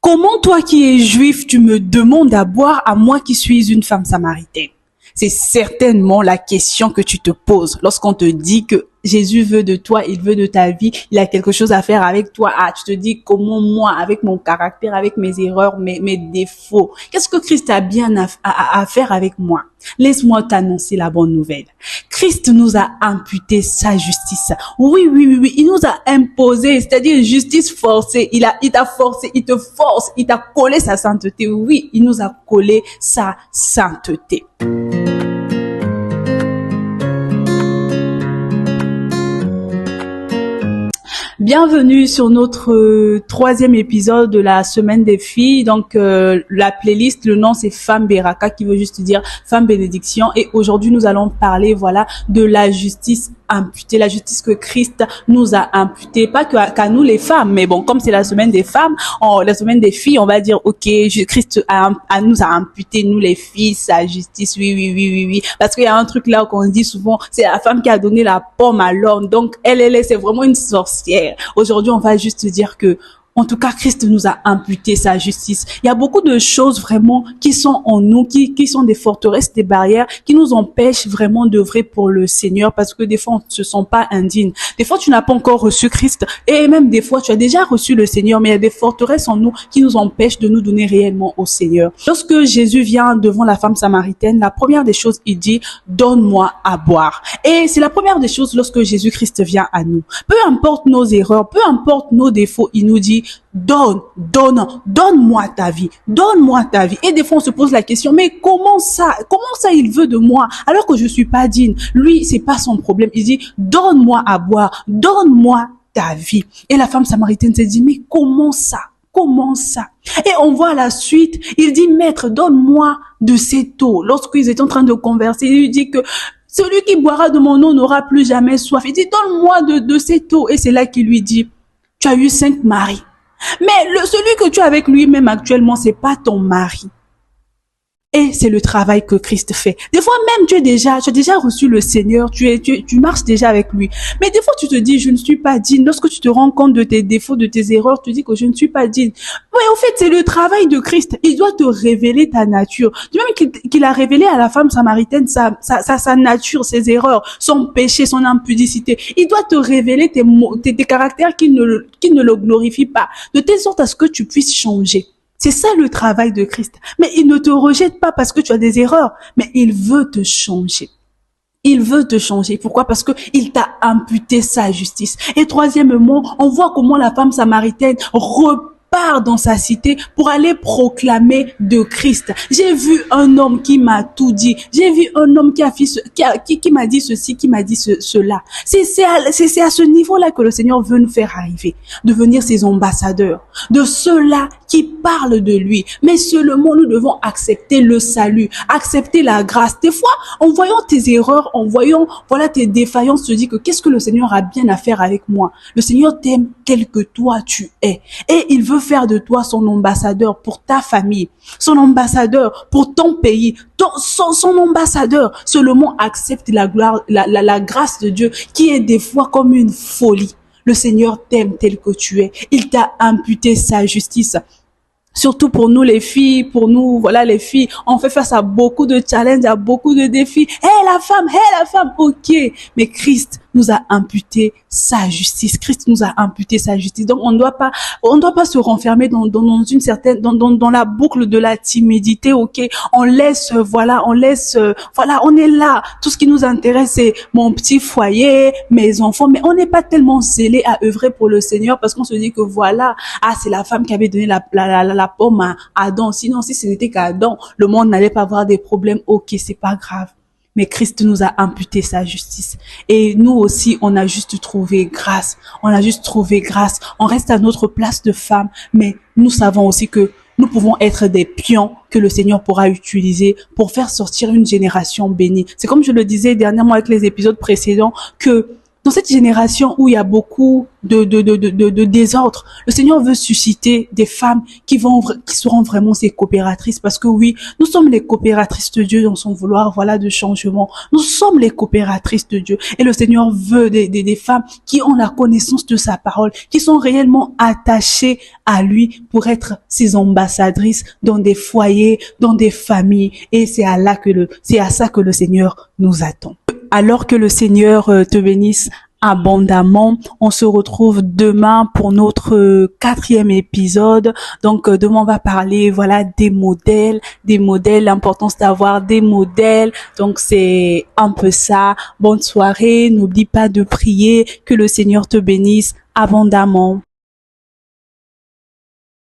Comment toi qui es juif, tu me demandes à boire à moi qui suis une femme samaritaine? C'est certainement la question que tu te poses lorsqu'on te dit que Jésus veut de toi, il veut de ta vie, il a quelque chose à faire avec toi. Ah, tu te dis comment moi, avec mon caractère, avec mes erreurs, mes défauts, qu'est-ce que Christ a bien à faire avec moi? Laisse-moi t'annoncer la bonne nouvelle. Christ nous a imputé sa justice. Oui, il nous a imposé, c'est-à-dire justice forcée. Il t'a forcé, il te force, il t'a collé sa sainteté. Oui, il nous a collé sa sainteté. Bienvenue sur notre troisième épisode de la semaine des filles. Donc la playlist, le nom c'est Femme Beraka qui veut juste dire Femme Bénédiction. Et aujourd'hui nous allons parler de la justice imputée, la justice que Christ nous a imputée, pas qu'à nous les femmes, mais bon, comme c'est la semaine des femmes, la semaine des filles, on va dire ok, Christ nous a imputé, nous les filles, sa justice, oui, parce qu'il y a un truc là qu'on dit souvent, c'est la femme qui a donné la pomme à l'homme, donc elle c'est vraiment une sorcière. Aujourd'hui, on va juste dire que en tout cas, Christ nous a imputé sa justice. Il y a beaucoup de choses vraiment qui sont en nous, qui sont des forteresses, des barrières, qui nous empêchent vraiment d'œuvrer pour le Seigneur parce que des fois, on ne se sent pas indigne. Des fois, tu n'as pas encore reçu Christ et même des fois, tu as déjà reçu le Seigneur, mais il y a des forteresses en nous qui nous empêchent de nous donner réellement au Seigneur. Lorsque Jésus vient devant la femme samaritaine, la première des choses, il dit « Donne-moi à boire ». Et c'est la première des choses lorsque Jésus-Christ vient à nous. Peu importe nos erreurs, peu importe nos défauts, il nous dit donne-moi ta vie, donne-moi ta vie. Et des fois, on se pose la question, mais comment ça il veut de moi, alors que je suis pas digne? Lui, c'est pas son problème. Il dit, donne-moi à boire, donne-moi ta vie. Et la femme samaritaine s'est dit, mais comment ça? Comment ça? Et on voit à la suite, il dit, maître, donne-moi de cette eau. Lorsqu'ils étaient en train de converser, il lui dit que celui qui boira de mon eau n'aura plus jamais soif. Il dit, donne-moi de cette eau. Et c'est là qu'il lui dit, tu as eu 5 maris. Mais celui que tu as avec lui-même actuellement, c'est pas ton mari. Et c'est le travail que Christ fait. Des fois même, tu as déjà reçu le Seigneur, tu marches déjà avec lui. Mais des fois, tu te dis, je ne suis pas digne. Lorsque tu te rends compte de tes défauts, de tes erreurs, tu te dis que je ne suis pas digne. Mais en fait, c'est le travail de Christ. Il doit te révéler ta nature. Du même qu'il a révélé à la femme samaritaine sa nature, ses erreurs, son péché, son impudicité. Il doit te révéler tes caractères qui ne le glorifient pas, de telle sorte à ce que tu puisses changer. C'est ça le travail de Christ. Mais il ne te rejette pas parce que tu as des erreurs, mais il veut te changer. Il veut te changer. Pourquoi? Parce que il t'a imputé sa justice. Et troisièmement, on voit comment la femme samaritaine repart dans sa cité pour aller proclamer de Christ. J'ai vu un homme qui m'a tout dit. J'ai vu un homme qui m'a dit ceci, qui m'a dit cela. C'est à ce niveau-là que le Seigneur veut nous faire arriver, devenir ses ambassadeurs, de ceux-là qui parlent de lui. Mais seulement nous devons accepter le salut, accepter la grâce. Des fois, en voyant tes erreurs, en voyant tes défaillances, tu te dis que qu'est-ce que le Seigneur a bien à faire avec moi? Le Seigneur t'aime tel que toi tu es. Et il veut faire de toi son ambassadeur pour ta famille, son ambassadeur pour ton pays, son ambassadeur. Seulement accepte la gloire, la grâce de Dieu qui est des fois comme une folie. Le Seigneur t'aime tel que tu es. Il t'a imputé sa justice. Surtout pour nous les filles, les filles, on fait face à beaucoup de challenges, à beaucoup de défis. La femme, ok. Mais Christ nous a imputé sa justice. Christ nous a imputé sa justice. Donc on ne doit pas se renfermer dans une certaine, dans la boucle de la timidité, ok. On est là. Tout ce qui nous intéresse, c'est mon petit foyer, mes enfants, mais on n'est pas tellement zélé à œuvrer pour le Seigneur parce qu'on se dit que c'est la femme qui avait donné la pomme à Adam. Sinon, si ce n'était qu'Adam, le monde n'allait pas avoir des problèmes. Ok, c'est pas grave. Mais Christ nous a imputé sa justice. Et nous aussi, on a juste trouvé grâce. On reste à notre place de femme. Mais nous savons aussi que nous pouvons être des pions que le Seigneur pourra utiliser pour faire sortir une génération bénie. C'est comme je le disais dernièrement avec les épisodes précédents que Dans cette génération où il y a beaucoup de désordre, le Seigneur veut susciter des femmes qui seront vraiment ses coopératrices, parce que oui, nous sommes les coopératrices de Dieu dans son vouloir, voilà, de changement. Nous sommes les coopératrices de Dieu. Et le Seigneur veut des femmes qui ont la connaissance de sa parole, qui sont réellement attachées à lui pour être ses ambassadrices dans des foyers, dans des familles. Et c'est à ça que le Seigneur nous attend. Alors que le Seigneur te bénisse abondamment. On se retrouve demain pour notre 4e épisode. Donc demain on va parler voilà des modèles, l'importance d'avoir des modèles. Donc c'est un peu ça. Bonne soirée, n'oublie pas de prier, que le Seigneur te bénisse abondamment.